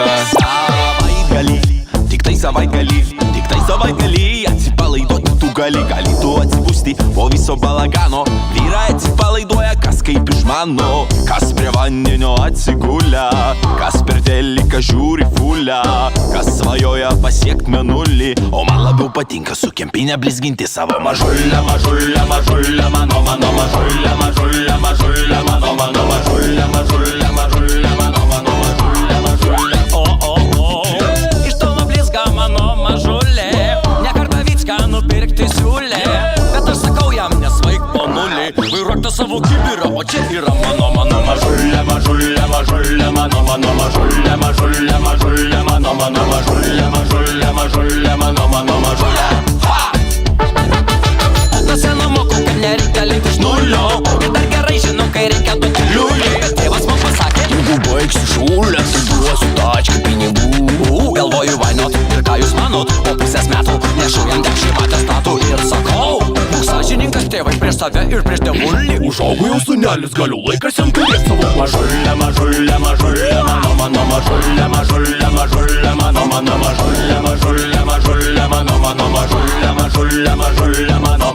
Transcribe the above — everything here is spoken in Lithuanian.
patinka. Tiktai savaitgalį atsipalaiduoti tu gali tu atsipūsti po viso balagano. Vyrai atsipalaiduoja, kas kaip išmano, kas prie vandenio atsigulę, kas per teliką žiūri fulę, kas svajoja pasiekt mėnulį. O man labiau patinka su kempinė blizginti savo mažulę, mažulę, mažulę, mano mažulę, mažulę, mažulę, mano mažulę, mažulę, mažulę, mano mažulę, mažulę. Iš tolo blizga mano mažulė, ne kartą Vycką nupirkti siūlė, bet aš sakau jam nesvaik po nulį, vairuok tą savo kibirą, o čia yra mano mažulė, mažulė, mažulė, mano mažulė, mažulė, mažulė, mano mažulė, mažulė, mažulė, mano mažulė. Nuo seno mokau, kad nereikia link iš nulio, ir dar gerai žinau, kai reikia duoti liulį. Tėvas man pasakė, jeigu baigsi šulę, tai duosiu tačką pinigų. Galvoju, why not, ir ką jūs manot, po pusės metų nešu jam 10 atestatų ir sakau, būk sąžiningas tėvai prieš save ir prieš tėvulį. Užaugo jau sūnelis, galiu laikas jam turėt savo mažulę, mažulę, mažulę, mano mažulę, mažulę, mažulę, mano mažulę, mažulę, mažulę, mano mažulę, mažulę, mažulę, mano